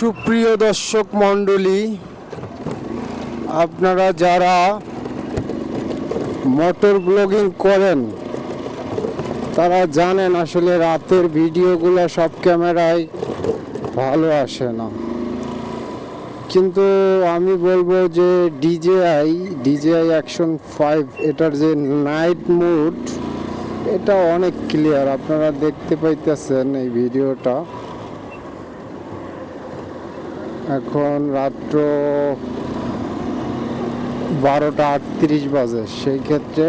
সুপ্রিয় দর্শক মণ্ডলী, আপনারা যারা মোটর ব্লগিং করেন তারা জানেন আসলে রাতের ভিডিওগুলো সব ক্যামেরায় ভালো আসে না। কিন্তু আমি বলবো যে DJI Action 5 এটার যে নাইট মোড এটা অনেক ক্লিয়ার। আপনারা দেখতে পাইতেছেন এই ভিডিওটা। এখন রাত্র 12:38 বাজে, সেই ক্ষেত্রে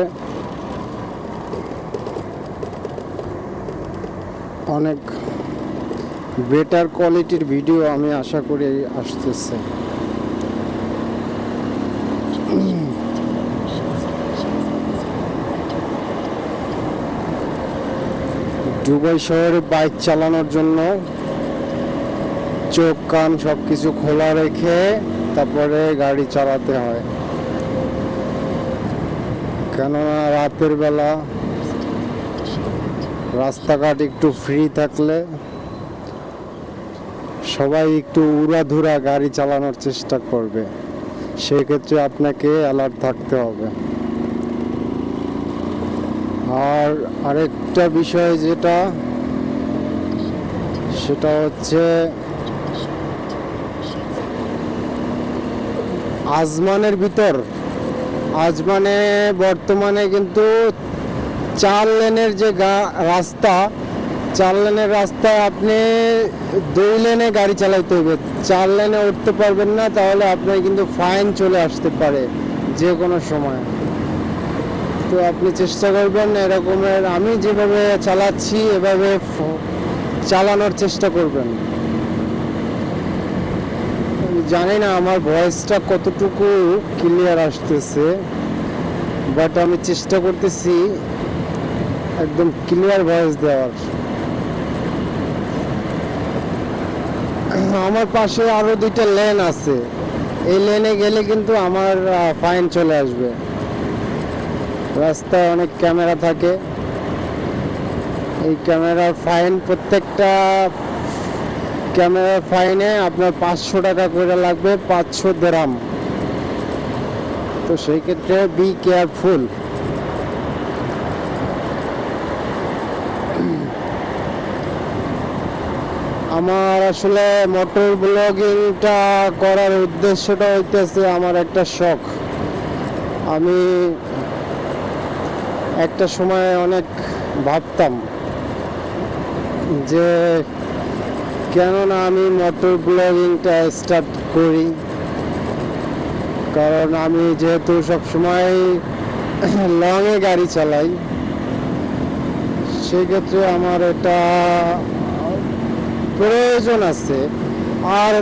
অনেক বেটার কোয়ালিটির ভিডিও আমি আশা করি আসতেছে। দুবাই শহরে বাইক চালানোর জন্য চোখ কান সব কিছু খোলা রেখে তারপরে গাড়ি চালাতে হয়, কেননা রাতের বেলা রাস্তাঘাট একটু ফ্রি থাকলে সবাই একটু উড়াধুরা গাড়ি চালানোর চেষ্টা করবে। সেক্ষেত্রে আপনাকে অ্যালার্ট থাকতে হবে। আর আরেকটা বিষয় সেটা হচ্ছে আজমানে বর্তমানে কিন্তু 4 লেনের যে রাস্তায় আপনি 2 লেনে গাড়ি চালাইতে হবে। 4 লেনে উঠতে পারবেন না, তাহলে আপনার কিন্তু ফাইন চলে আসতে পারে যে কোনো সময়। তো আপনি চেষ্টা করবেন এরকমের, আমি যেভাবে চালাচ্ছি এভাবে চালানোর চেষ্টা করবেন। জানি না আমার ভয়েসটা কতটুকু ক্লিয়ার আসতেছে, বাট আমি চেষ্টা করতেছি একদম ক্লিয়ার ভয়েস দেওয়ার। আমার পাশে আরো 2টা লেন আছে, এই লেনে গেলে কিন্তু আমার ফাইন চলে আসবে। রাস্তায় অনেক ক্যামেরা থাকে, এই ক্যামেরার ফাইন, প্রত্যেকটা ক্যামেরার ফাইনে আপনার 500 টাকা করে লাগবে, 500 দিরহাম। তো সেই ক্ষেত্রে বি কেয়ারফুল। আমার আসলে মোটর ব্লগিংটা করার উদ্দেশ্যটা হইতেছে আমার একটা শখ। আমি একটা সময় অনেক ভাবতাম যে কেননা আমি মোটর ব্লগিংটা স্টার্ট করি, কারণ আমি যেহেতু সবসময় লংয়ে গাড়ি চালাই, সেক্ষেত্রে আমার এটা প্রয়োজন আছে। আর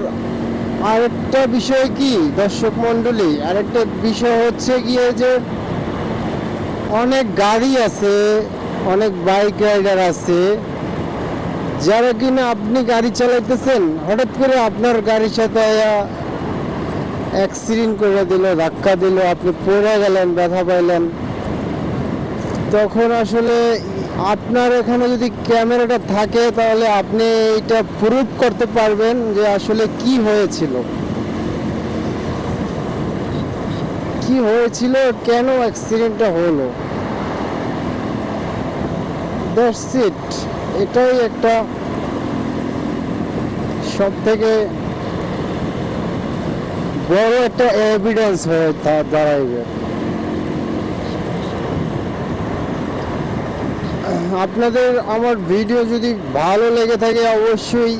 আরেকটা বিষয় কি দর্শক মণ্ডলী, আরেকটা বিষয় হচ্ছে গিয়ে যে অনেক গাড়ি আছে, অনেক বাইক রাইডার আছে যারা কিনা আপনি গাড়ি চালাইতেছেন, হঠাৎ করে আপনার গাড়ির সাথে অ্যাক্সিডেন্ট করে দিল, ধাক্কা দিল, আপনি পড়ে গেলেন, ব্যথা পাইলেন। তখন আসলে আপনার এখানে যদি ক্যামেরাটা থাকে তাহলে আপনি এটা প্রুফ করতে পারবেন যে আসলে কি হয়েছিল, কেন অ্যাক্সিডেন্টটা হলো। That's it. এটাই একটা সব থেকে বড় একটা এভিডেন্স হয়ে দাঁড়াইবে। আপনাদের আমার ভিডিও যদি ভালো লেগে থাকে অবশ্যই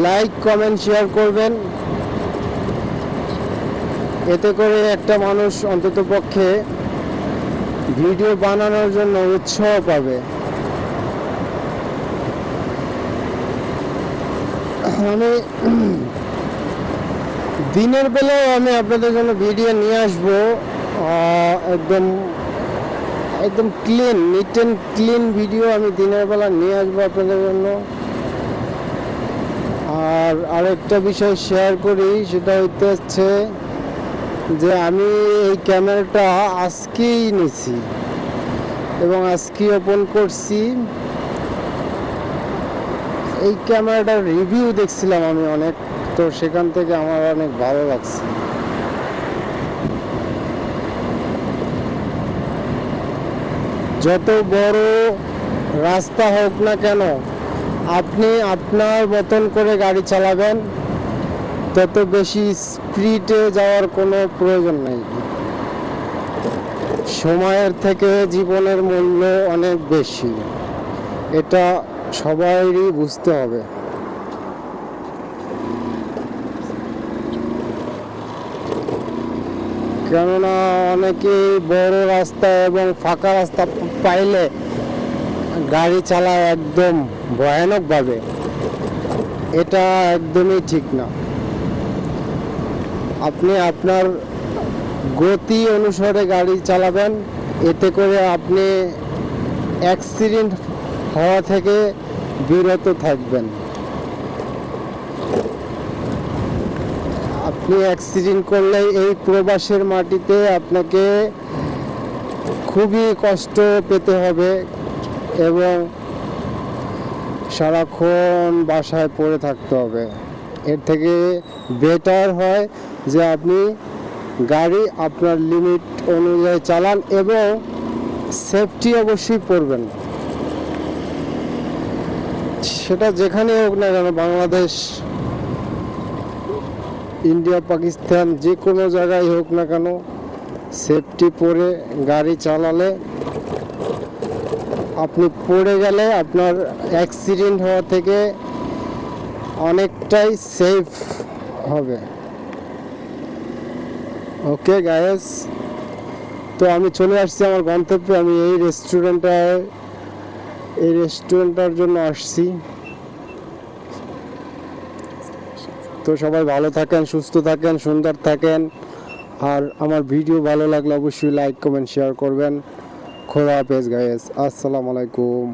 লাইক, কমেন্ট, শেয়ার করবেন। এতে করে একটা মানুষ অন্ততপক্ষে ভিডিও বানানোর জন্য উৎসাহ পাবে। আমি দিনের বেলায় আমি আপনাদের জন্য ভিডিও নিয়ে আসবো, একদম clean, neat and clean video আমি দিনের বেলা নিয়ে আসবো আপনাদের জন্য। আর আরেকটা বিষয় শেয়ার করি, সেটা হচ্ছে যে আমি এই ক্যামেরাটা আজকেই নিয়েছি এবং আজকেই ওপেন করছি। এই ক্যামেরাটার রিভিউ দেখছিলাম আমি অনেক, তো সেখান থেকে আমার অনেক ভালো লাগছে। যত বড় রাস্তা হোক না কেন, আপনি আপনার মতন করে গাড়ি চালাবেন, তত বেশি স্পিডে যাওয়ার কোনো প্রয়োজন নেই। সময়ের থেকে জীবনের মূল্য অনেক বেশি, এটা সবাইরই বুঝতে হবে। কেননা অনেকেই বড় রাস্তা এবং ফাঁকা রাস্তা পাইলে গাড়ি চালায় একদম ভয়ানকভাবে, এটা একদমই ঠিক না। আপনি আপনার গতি অনুসারে গাড়ি চালাবেন, এতে করে আপনি অ্যাক্সিডেন্ট হওয়া থেকে বিরত থাকবেন। আপনি অ্যাক্সিডেন্ট করলে এই প্রবাসের মাটিতে আপনাকে খুবই কষ্ট পেতে হবে এবং সারাক্ষণ বাসায় পড়ে থাকতে হবে। এর থেকে বেটার হয় যে আপনি গাড়ি আপনার লিমিট অনুযায়ী চালান এবং সেফটি অবশ্যই পড়বেন। সেটা যেখানে হোক না কেন, বাংলাদেশ, ইন্ডিয়া, পাকিস্তান, যে কোনো জায়গায় হোক না কেন, সেফটি পরে গাড়ি চালালে আপনি পড়ে গেলে আপনার অ্যাক্সিডেন্ট হওয়া থেকে অনেকটাই সেফ হবে। ওকে গাইস, তো আমি চলে আসছি আমার গন্তব্যে। আমি এই রেস্টুরেন্টটার জন্য আসছি। তো সবাই ভালো থাকেন, সুস্থ থাকেন, সুন্দর থাকেন। আর আমার ভিডিও ভালো লাগলে অবশ্যই লাইক, কমেন্ট, শেয়ার করবেন। খোদা হাফেজ গাইস, আসসালামু আলাইকুম।